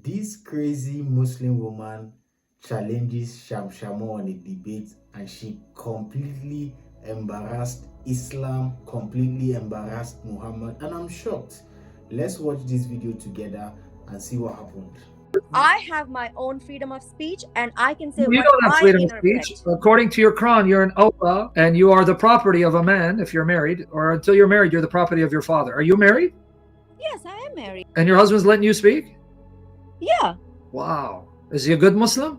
This crazy Muslim woman challenges Shamoun on a debate, and she completely embarrassed Islam, completely embarrassed Muhammad, and I'm shocked. Let's watch this video together and see what happened. I have my own freedom of speech and I can say You what don't have I freedom of interpret. speech. According to your Quran, you're an Awla and you are the property of a man if you're married, or until you're married, you're the property of your father. Are you married? Yes, I am married. And your husband's letting you speak? Yeah, Wow. Is he a good Muslim?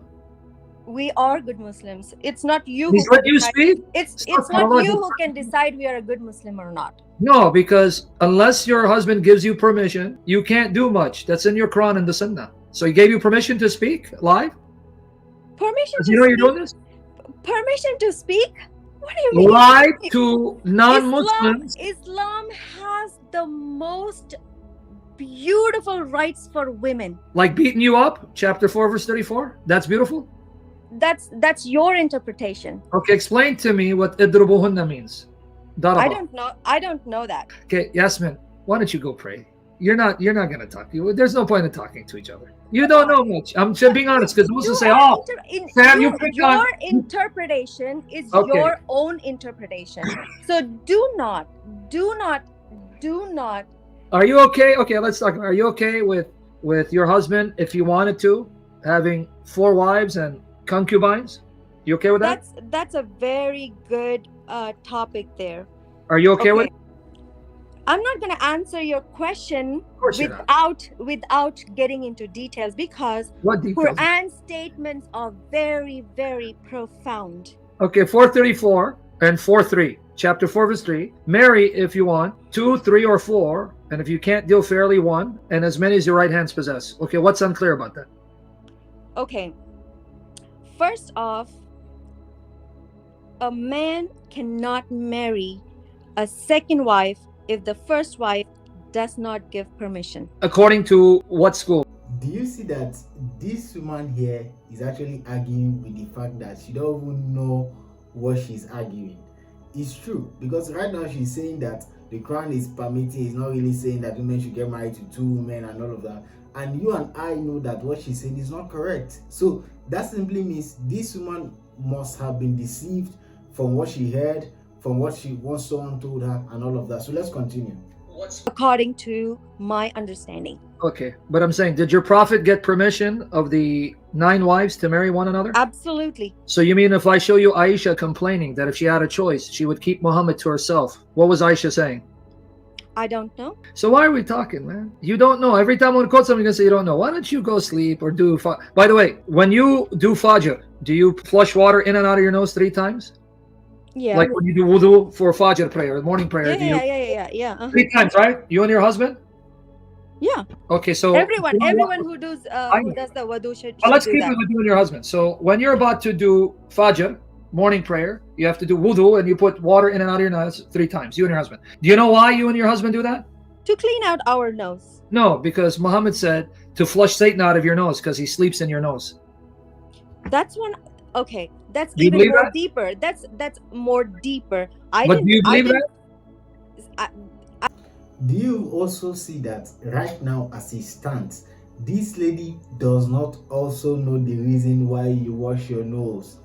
we are good Muslims. It's not you He's who can letting you decide. speak? It's Stop not calling you it. who can decide we are a good Muslim or not. No, because unless your husband gives you permission, you can't do much. That's in your Quran and the Sunnah. So he gave you permission to speak live? Permission Does to he know you're speak? doing this? Permission to speak? What do you mean? Live to non-Muslims. Islam has the most beautiful rights for women. Like beating you up, chapter 4, verse 34. That's beautiful. That's your interpretation. Okay, explain to me what idrubuhunna means. Daraba. I don't know that. Okay, Yasmin, why don't you go pray? You're not gonna talk. There's no point in talking to each other. You don't know much. I'm just being honest, because most will say, "Oh, Sam, you picked on." Your interpretation is Okay. your own interpretation. So do not. Are you okay? Okay, let's talk. Are you okay with your husband, if you wanted to, having 4 wives and concubines? You okay with that? That's a very good topic there. Are you okay with it? I'm not going to answer your question Of course you're not. without getting into details, because What details? Quran statements are very, very profound. Okay, 434 and 4:3. Chapter 4, verse 3. Marry if you want 2, 3, or 4, and if you can't deal fairly, 1, and as many as your right hands possess. Okay, what's unclear about that? Okay. First off, a man cannot marry a second wife if the first wife does not give permission. According to what school? Do you see that this woman here is actually arguing with the fact that she don't even know what she's arguing? It's true, because right now she's saying that the Quran is permitting, it's not really saying that women should get married to 2 women and all of that. And you and I know that what she's saying is not correct. So that simply means this woman must have been deceived from what she heard, from what once someone told her, and all of that. So let's continue. According to my understanding. Okay, but I'm saying, did your prophet get permission of the 9 wives to marry one another? Absolutely. So you mean if I show you Aisha complaining that if she had a choice, she would keep Muhammad to herself? What was Aisha saying? I don't know. So why are we talking, man? You don't know. Every time I want to quote something, you're going to say you don't know. Why don't you go sleep or do... By the way, when you do Fajr, do you flush water in and out of your nose 3 times? Yeah. Like when you do wudu for Fajr prayer, morning prayer. Yeah. 3 times, right? You and your husband? Yeah. Okay, so... Everyone who does the wudu should Well, let's do keep that. it with you and your husband. So when you're about to do Fajr, morning prayer, you have to do wudu and you put water in and out of your nose 3 times, you and your husband. Do you know why you and your husband do that? To clean out our nose. No, because Muhammad said to flush Satan out of your nose because he sleeps in your nose. That's one. Okay, that's Do you even believe more that? deeper. That's more deeper. But do you believe that? Do you also see that right now as it stands, this lady does not also know the reason why you wash your nose?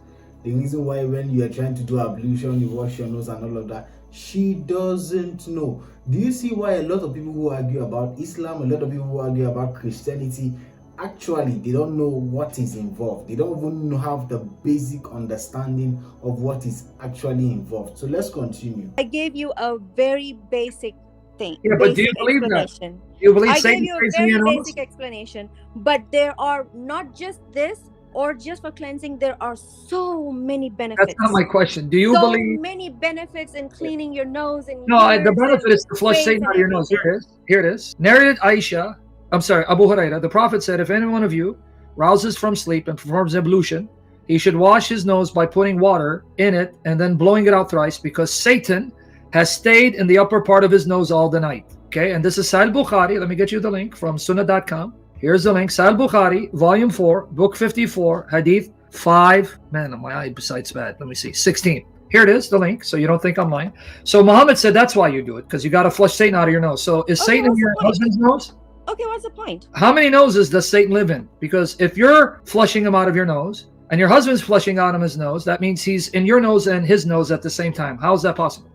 The reason why when you are trying to do ablution, you wash your nose and all of that. She doesn't know. Do you see why a lot of people who argue about Islam, a lot of people who argue about Christianity, actually they don't know what is involved? They don't even have the basic understanding of what is actually involved. So let's continue. I gave you a very basic thing. Yeah, but do you believe that? explanation. Do you believe I Satan gave you a stays in very your nose? basic explanation. But there are not just this or just for cleansing. There are so many benefits. That's not my question. Do you so believe... many benefits in cleaning your nose and No, ears the benefit and is to flush face Satan and out of your nose. Here everything. it is. Here it is. Narrated Abu Huraira, the Prophet said, if any one of you rouses from sleep and performs ablution, he should wash his nose by putting water in it and then blowing it out thrice, because Satan has stayed in the upper part of his nose all the night. Okay, and this is Sahih Bukhari. Let me get you the link from sunnah.com. Here's the link. Sahih Bukhari, volume 4, book 54, hadith 5. Man, my eyesight's bad. Let me see. 16. Here it is, the link, so you don't think I'm lying. So Muhammad said that's why you do it, because you got to flush Satan out of your nose. So is Satan in your husband's nose? Okay, what's the point? How many noses does Satan live in? Because if you're flushing him out of your nose and your husband's flushing out of his nose, that means he's in your nose and his nose at the same time. How is that possible?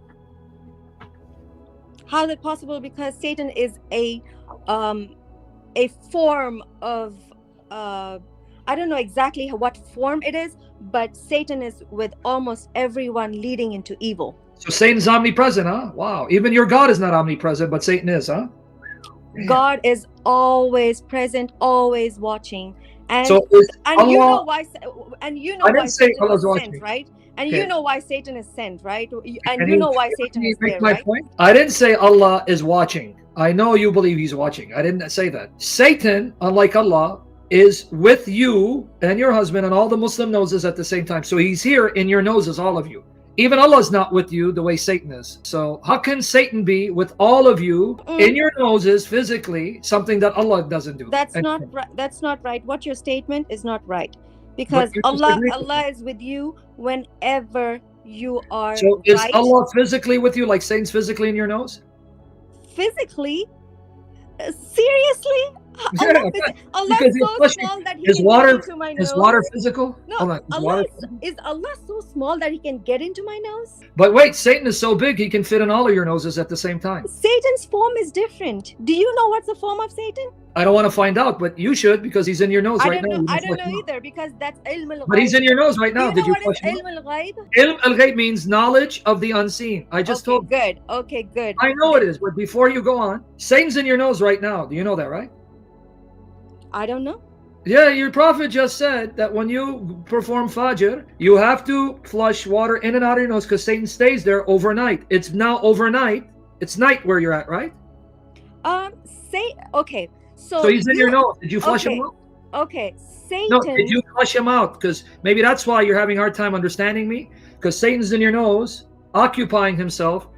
How is it possible? Because Satan is a form of I don't know exactly what form it is, but Satan is with almost everyone, leading into evil. So Satan's omnipresent, huh? Wow. Even your God is not omnipresent, but Satan is, huh? God is always present, always watching. And So and you know why I didn't say Satan Allah's was watching. sent, right? And Okay. you know why Satan is sent, right? And Can you know why Satan can you is make there, my right? point? I didn't say Allah is watching. I know you believe he's watching. I didn't say that. Satan, unlike Allah, is with you and your husband and all the Muslim noses at the same time. So he's here in your noses, all of you. Even Allah is not with you the way Satan is. So how can Satan be with all of you in your noses physically, something that Allah doesn't do? That's not right. That's not right. What your statement is not right, because you Allah disagree with is with you whenever you are So is right. Allah physically with you like Satan's physically in your nose? Physically? Seriously? Yeah, Allah because is he's so flushing. small that he Is can water get into my nose. is water physical? No, Hold on. Allah is Allah so small that he can get into my nose? But wait, Satan is so big he can fit in all of your noses at the same time. Satan's form is different. Do you know what's the form of Satan? I don't want to find out, but you should because he's in your nose right now. I don't know either, because that's ilm al-ghaib. But he's in your nose right now. Do you know Did you what is flush him? ilm al-ghaib? Ilm al-ghaib means knowledge of the unseen. I just told you. Good. Okay, good. I know it is, but before you go on, Satan's in your nose right now. Do you know that, right? I don't know. Yeah, your prophet just said that when you perform Fajr, you have to flush water in and out of your nose because Satan stays there overnight. It's now overnight. It's night where you're at, right? Okay. So he's in your nose. Did you flush him out? Okay. Satan. No, did you flush him out? Because maybe that's why you're having a hard time understanding me. Because Satan's in your nose, occupying himself,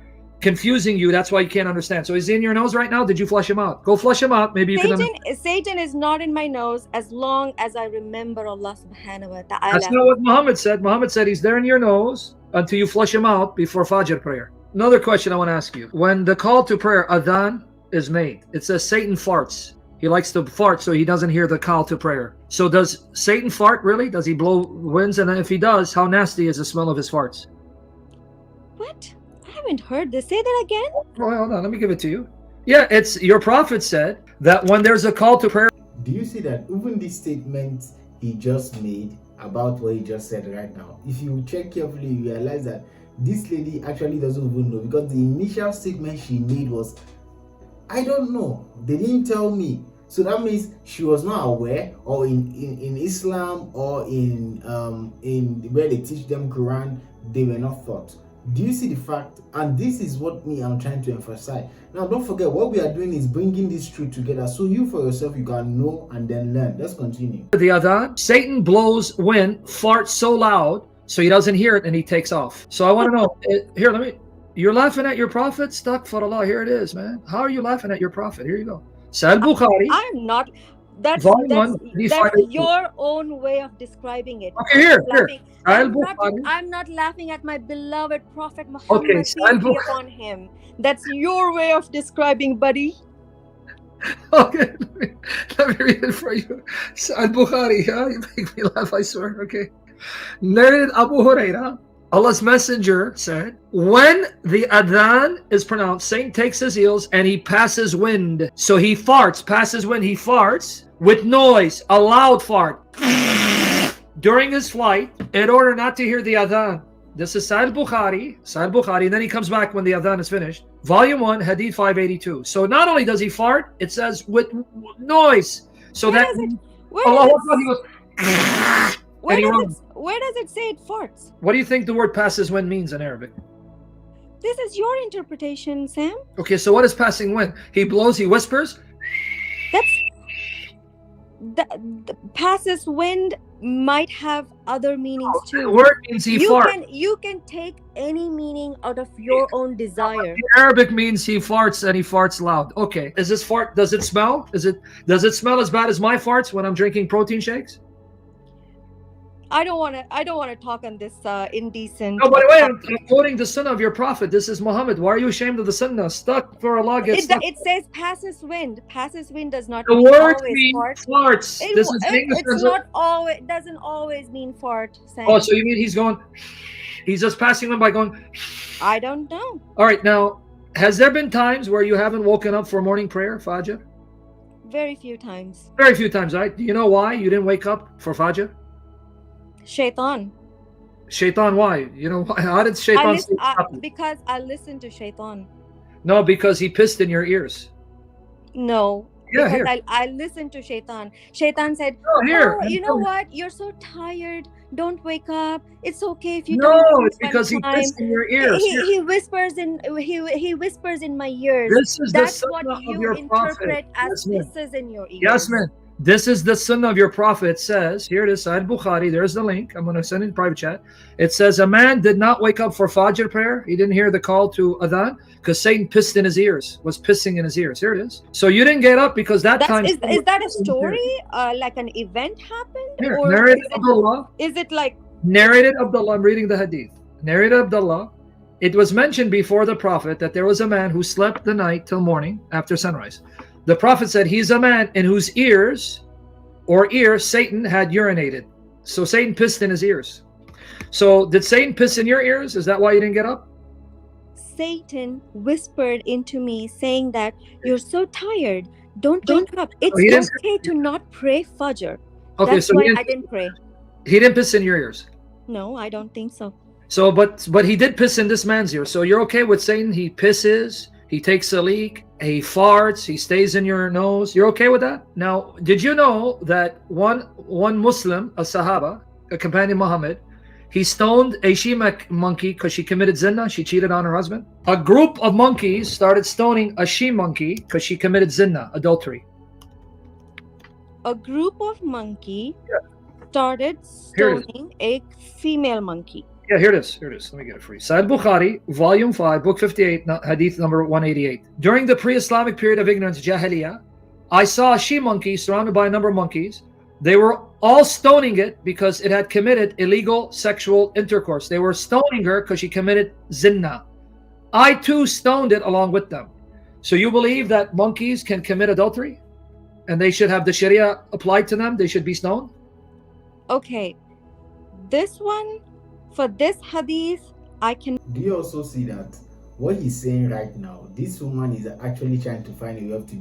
confusing you. That's why you can't understand. So he's in your nose right now. Did you flush him out? Go flush him out. Maybe you can understand. Satan is not in my nose as long as I remember Allah subhanahu wa ta'ala. That's not what Muhammad said. Muhammad said he's there in your nose until you flush him out before Fajr prayer. Another question I want to ask you. When the call to prayer, adhan, is made, it says Satan farts. He likes to fart so he doesn't hear the call to prayer. So does Satan fart really? Does he blow winds? And if he does, how nasty is the smell of his farts? What? I haven't heard this. Say that again. Well, hold on. Let me give it to you. Yeah, it's your prophet said that when there's a call to prayer. Do you see that even this statement he just made about what he just said right now, if you check carefully, you realize that this lady actually doesn't even know, because the initial statement she made was, I don't know, they didn't tell me. So that means she was not aware, or in Islam or in where they teach them Quran, they were not taught. Do you see the fact? And this is what I'm trying to emphasize. Now, don't forget, what we are doing is bringing this truth together, so you for yourself, you can know and then learn. Let's continue. The adhan, Satan blows wind, farts so loud so he doesn't hear it and he takes off. So I want to know, here, you're laughing at your prophet? Astaghfirullah, here it is, man. How are you laughing at your prophet? Here you go. Sahih Bukhari. I'm not. That's your own way of describing it. Okay, here. I'm not laughing at my beloved Prophet Muhammad. Okay, peace be upon him. That's your way of describing, buddy. Okay, let me read it for you. Sahih Bukhari, huh? You make me laugh, I swear. Okay. Narrated Abu Hurairah, Allah's messenger said, when the adhan is pronounced, Satan takes his heels and he passes wind. So he farts, passes wind, he farts with noise, a loud fart during his flight in order not to hear the adhan. This is Sahih Bukhari, and then he comes back when the adhan is finished. Volume 1, Hadith 582. So not only does he fart, it says with noise. So Where does it say it farts? What do you think the word passes wind means in Arabic? This is your interpretation, Sam. Okay, so what is passing wind? He blows, he whispers? The passes wind might have other meanings too. The word means he farts. You can take any meaning out of your own desire. In Arabic means he farts and he farts loud. Okay, is this fart, does it smell? Does it smell as bad as my farts when I'm drinking protein shakes? I don't want to talk on this indecent No, by the way, I'm topic. quoting the sunnah of your prophet. This is Muhammad. Why are you ashamed of the sunnah? Stuck for Allah gets stuck. It says passes wind. Passes wind does not The mean word always means fart. farts. This is an English It's translation. not always, doesn't always mean fart. Oh, so you mean he's going, he's just passing them by going, I don't know. all right, now, has there been times where you haven't woken up for morning prayer, Fajr? Very few times. Very few times, right? Do you know why you didn't wake up for Fajr? Shaitan. Shaitan, why? You know, how did Shaitan say stop you? Because I listen to Shaitan. No, because he pissed in your ears. No. Yeah, Because here. I listened to Shaitan. Shaitan said, No, here. "Oh, you know what? You're so tired. Don't wake up. It's okay if you No, don't it's because he spend time." pissed in your ears. Here. He whispers he whispers in my ears. This is the That's what sunnah of you your prophet. interpret as Yes, ma'am. hisses in your ears. Yes, man. This is the sunnah of your prophet. It says, here it is, Sahih Bukhari. There's the link. I'm going to send it in private chat. It says, a man did not wake up for Fajr prayer. He didn't hear the call to Adhan because Satan pissed in his ears, was pissing in his ears. Here it is. So you didn't get up because that time. Is that a story? Like an event happened? Here, Or narrated Abdullah. is it like Narrated Abdullah. I'm reading the hadith. Narrated Abdullah. It was mentioned before the prophet that there was a man who slept the night till morning after sunrise. The prophet said he's a man in whose ears Satan had urinated. So Satan pissed in his ears. So did Satan piss in your ears? Is that why you didn't get up? Satan whispered into me saying that you're so tired, don't wake up. he It's didn't- okay to not pray Fajr. Okay, That's so why I didn't pray. he didn't piss in your ears. No, I don't think so. So but he did piss in this man's ear. So you're okay with Satan? He pisses, he takes a leak, he farts, he stays in your nose. You're okay with that? Now, did you know that one Muslim, a Sahaba, a companion Muhammad, he stoned a she monkey because she committed zina, she cheated on her husband? A group of monkeys started stoning a she monkey because she committed zina, adultery. A group of monkey started Here it is. stoning a female monkey. Yeah, here it is. Here it is. Let me get it for you. Sahih Bukhari, Volume 5, Book 58, Hadith number 188. During the pre-Islamic period of ignorance, Jahiliyyah, I saw a she-monkey surrounded by a number of monkeys. They were all stoning it because it had committed illegal sexual intercourse. They were stoning her because she committed zina. I too stoned it along with them. So you believe that monkeys can commit adultery? And they should have the Sharia applied to them? They should be stoned? Okay, this one, for this hadith, I can. Do you also see that what he's saying right now, this woman is actually trying to find a way to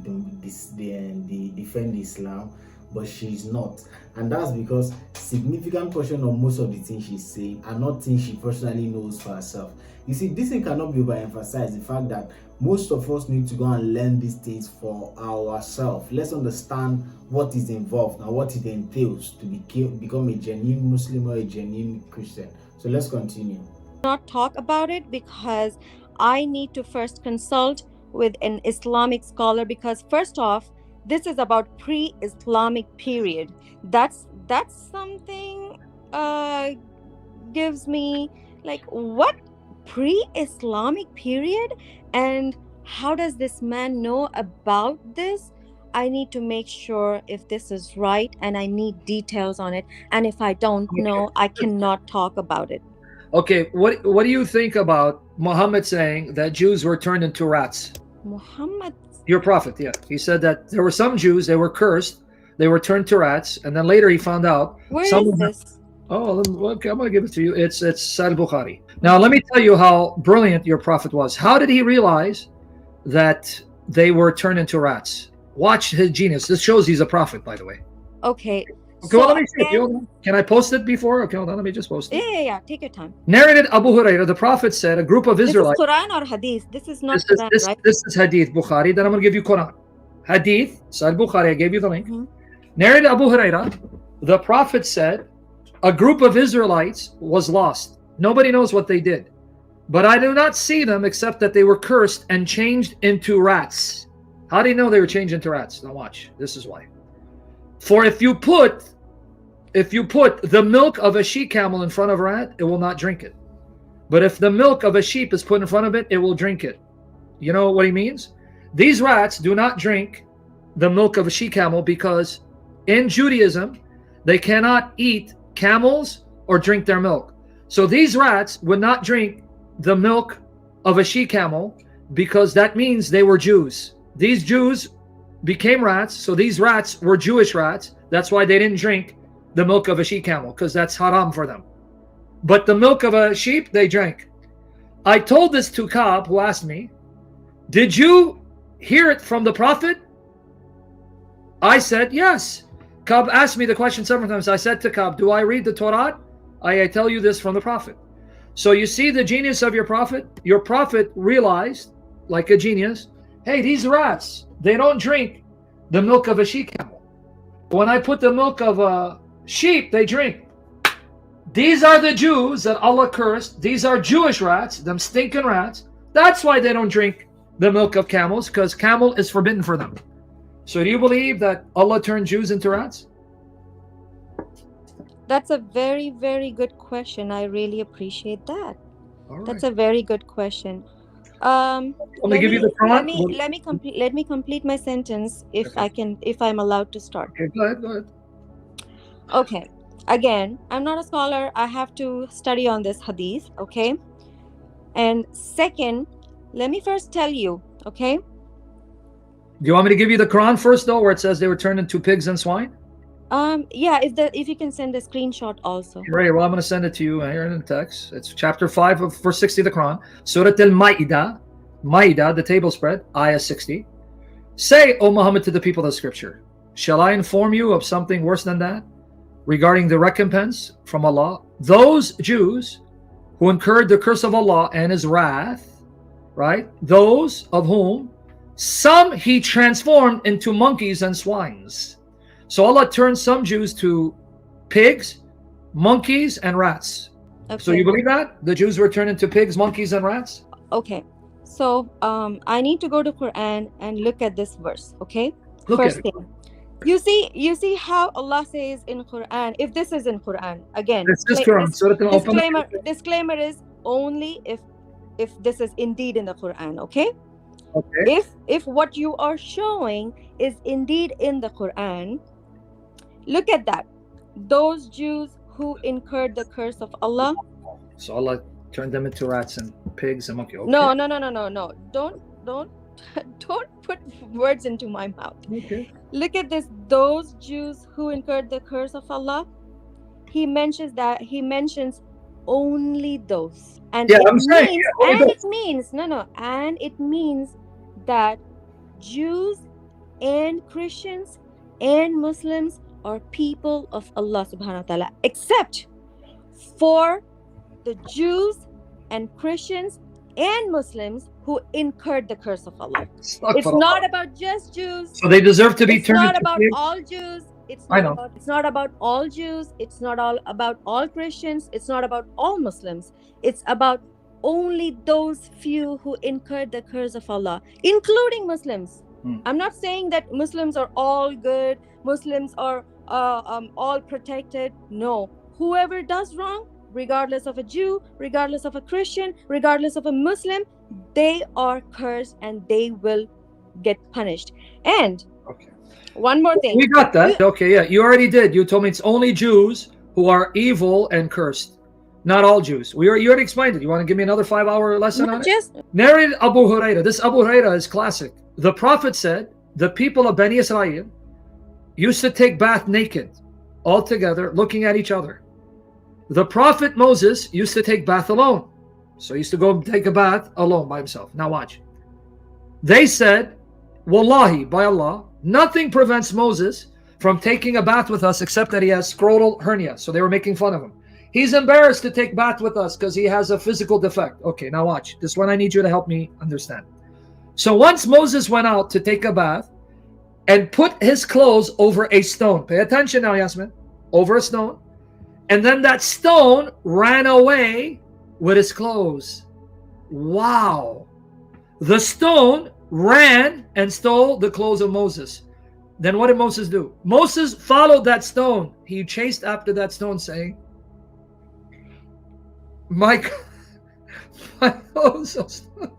defend Islam, but she's not, and that's because significant portion of most of the things she's saying are not things she personally knows for herself. You see, this thing cannot be overemphasized, the fact that most of us need to go and learn these things for ourselves. Let's understand what is involved and what it entails to become a genuine Muslim or a genuine Christian. So let's continue. Not talk about it because I need to first consult with an Islamic scholar, because first off, this is about pre-Islamic period. That's something gives me like, what pre-Islamic period, and how does this man know about this? I need to make sure if this is right, and I need details on it, and if I don't know, I cannot talk about it. Okay, what do you think about Muhammad saying that Jews were turned into rats? Muhammad, Your prophet, yeah. He said that there were some Jews, they were cursed, they were turned to rats, and then later he found out where some is of them- this? Oh, okay, I'm going to give it to you. It's Sahih Bukhari. Now, let me tell you how brilliant your prophet was. How did he realize that they were turned into rats? Watch his genius. This shows he's a prophet, by the way. Okay. Okay, well, let me see it. again- Hold on. Can I post it before? Okay, hold on. Let me just post it. yeah. Take your time. Narrated Abu Hurairah, the prophet said, a group of This is Israelites. Quran or Hadith? This is not This is, Quran, right? this is Hadith Bukhari. Then I'm going to give you Quran. Hadith, Sahih Bukhari. I gave you the link. Mhm. Narrated Abu Hurairah, the prophet said, a group of Israelites was lost. Nobody knows what they did. But I do not see them except that they were cursed and changed into rats. How do you know they were changed into rats? Now watch. This is why. For if you put the milk of a she-camel in front of a rat, it will not drink it. But if the milk of a sheep is put in front of it, it will drink it. You know what he means? These rats do not drink the milk of a she-camel because in Judaism, they cannot eat camels or drink their milk. So these rats would not drink the milk of a she-camel because that means they were Jews. These Jews became rats, so these rats were Jewish rats. That's why they didn't drink the milk of a she-camel, because that's haram for them. But the milk of a sheep, they drank. I told this to Ka'b, who asked me, did you hear it from the Prophet? I said, yes. Ka'b asked me the question several times. I said to Ka'b, do I read the Torah? I tell you this from the Prophet. So you see the genius of your Prophet? Your Prophet realized, like a genius, hey, these rats, they don't drink the milk of a she-camel. When I put the milk of a sheep, they drink. These are the Jews that Allah cursed. These are Jewish rats, them stinking rats. That's why they don't drink the milk of camels, because camel is forbidden for them. So do you believe that Allah turned Jews into rats? That's a very, very good question. I really appreciate that. All right. That's a very good question. Let me give you the Quran. Let me complete my sentence if Okay. I can, if I'm allowed to start. Okay, go ahead. Okay. Again, I'm not a scholar. I have to study on this hadith. Okay. And second, let me first tell you. Okay. Do you want me to give you the Quran first, though, where it says they were turned into pigs and swine? Yeah. If you can send a screenshot also. Right. Well, I'm going to send it to you here in the text. It's chapter 5 of verse 60 of the Quran. Surah Al-Ma'idah, the table spread, ayah 60. Say, O Muhammad, to the people of the scripture, shall I inform you of something worse than that? Regarding the recompense from Allah, those Jews who incurred the curse of Allah and his wrath, right? Those of whom some he transformed into monkeys and swines. So Allah turned some Jews to pigs, monkeys, and rats. Okay. So you believe that? The Jews were turned into pigs, monkeys, and rats? Okay. So I need to go to Quran and look at this verse. Okay. Look First at it. thing. You see how Allah says in Quran, if this is in Quran, again, This is Quran. Surah disclaimer is only if this is indeed in the Quran, okay? Okay. If what you are showing is indeed in the Quran, look at that. Those Jews who incurred the curse of Allah. So Allah turned them into rats and pigs and monkeys. Okay. No. Don't put words into my mouth. Okay. Look at this. Those Jews who incurred the curse of Allah. He mentions only those. And Yeah, it means that Jews and Christians and Muslims are people of Allah subhanahu wa ta'ala, except for the Jews and Christians and Muslims who incurred the curse of Allah. It's not about just Jews. So they deserve to be turned into It's not about pigs? all Jews. It's I not about all Jews. It's not all about all Christians. It's not about all Muslims. It's about only those few who incurred the curse of Allah, including Muslims. I'm not saying that Muslims are all good, Muslims are all protected. No. Whoever does wrong, regardless of a Jew, regardless of a Christian, regardless of a Muslim, they are cursed and they will get punished. And okay. One more thing. We got that. Okay, yeah. You already did. You told me it's only Jews who are evil and cursed. Not all Jews. You already explained it. You want to give me another 5-hour lesson on it? Narrated Abu Huraira. This Abu Huraira is classic. The Prophet said the people of Bani Israel used to take bath naked, all together, looking at each other. The Prophet Moses used to take bath alone. So he used to go take a bath alone by himself. Now watch. They said, Wallahi, by Allah, nothing prevents Moses from taking a bath with us except that he has scrotal hernia. So they were making fun of him. He's embarrassed to take bath with us because he has a physical defect. Okay, now watch. This one I need you to help me understand. So once Moses went out to take a bath and put his clothes over a stone. Pay attention now, Yasmin. Over a stone. And then that stone ran away with his clothes. Wow. The stone ran and stole the clothes of Moses. Then what did Moses do? Moses followed that stone. He chased after that stone saying, my clothes are stolen.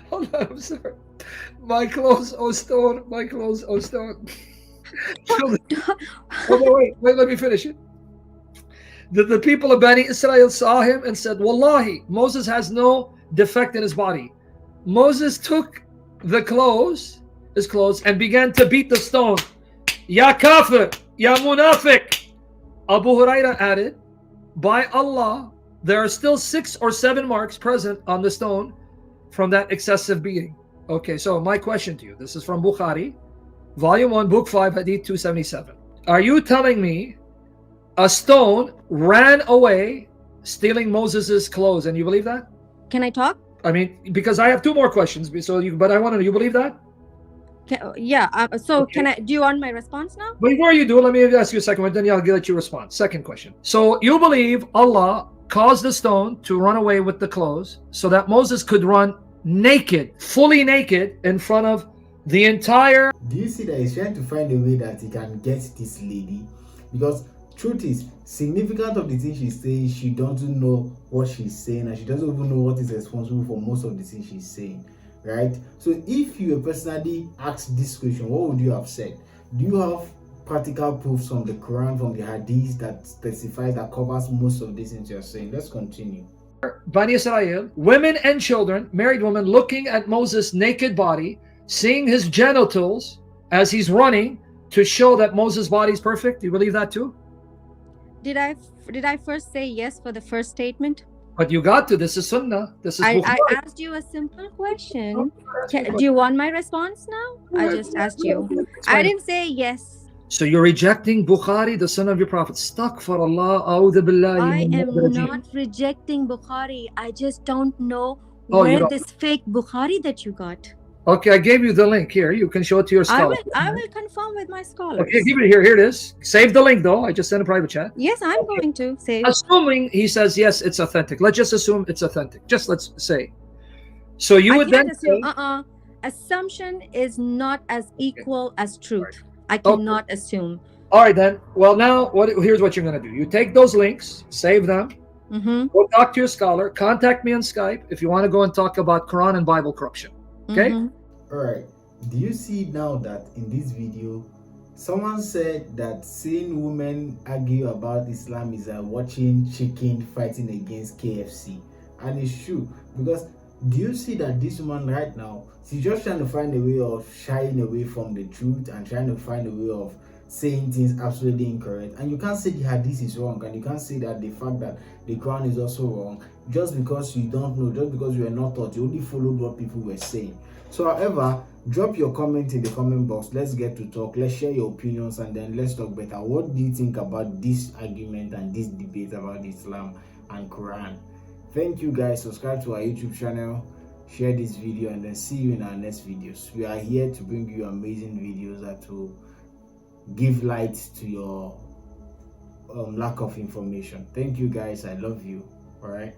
Hold on, I'm sorry. My clothes are stolen. My clothes are stolen. Wait, let me finish it. The people of Bani Israel saw him and said, Wallahi, Moses has no defect in his body. Moses took his clothes, and began to beat the stone. Ya kafir, ya munafiq. Abu Huraira added, by Allah, there are still 6 or 7 marks present on the stone from that excessive beating. Okay, so my question to you, this is from Bukhari, Volume 1, Book 5, Hadith 277. Are you telling me a stone ran away stealing Moses' clothes, and you believe that? Can I talk? I mean, because I have 2 more questions, but I want to know, you believe that? Yeah. So Okay. do you want my response now? Before you do, let me ask you a second one, then I'll let you respond. Second question. So you believe Allah caused the stone to run away with the clothes so that Moses could run naked, fully naked, in front of the entire... Do you see that he's trying to find a way that he can get this lady? Because truth is, significant of the things she's saying, she doesn't know what she's saying, and she doesn't even know what is responsible for most of the things she's saying, right? So if you personally asked this question, what would you have said? Do you have practical proofs from the Quran, from the Hadith, that specifies, that covers most of these things you're saying? Let's continue. Bani Israel, women and children, married women, looking at Moses' naked body, seeing his genitals as he's running to show that Moses' body is perfect. Do you believe that too? Did I first say yes for the first statement? But you got to, this is Sunnah. This is I asked you a simple question. Do you want my response now? I just asked you. I didn't say yes. So you're rejecting Bukhari, the son of your prophet. Astaghfirullah, a'udhu billahi. I am not rejecting Bukhari. I just don't know where this fake Bukhari that you got. Okay, I gave you the link here. You can show it to your scholar. I will confirm with my scholars. Okay, give it here. Here it is. Save the link though. I just sent a private chat. Yes, I'm going to save. Assuming he says yes, it's authentic. Let's just assume it's authentic. Just let's say. So you would then assume, assumption is not as equal as truth. I cannot assume. All right then. Well, now here's what you're gonna do. You take those links, save them. Go talk to your scholar. Contact me on Skype if you want to go and talk about Quran and Bible corruption. Okay. All right. Do you see now that in this video, someone said that seeing women argue about Islam is like watching chicken fighting against KFC, and it's true, because do you see that this woman right now, she's just trying to find a way of shying away from the truth and trying to find a way of saying things absolutely incorrect. And you can't say the hadith is wrong, and you can't say that the fact that the Quran is also wrong just because you don't know, just because you were not taught. You only followed what people were saying. So however, drop your comment in the comment box. Let's get to talk. Let's share your opinions, and then let's talk better. What do you think about this argument and this debate about Islam and Quran? Thank you guys. Subscribe to our YouTube channel, share this video, and then see you in our next videos. We are here to bring you amazing videos that will give light to your lack of information. Thank you guys. I love you. All right.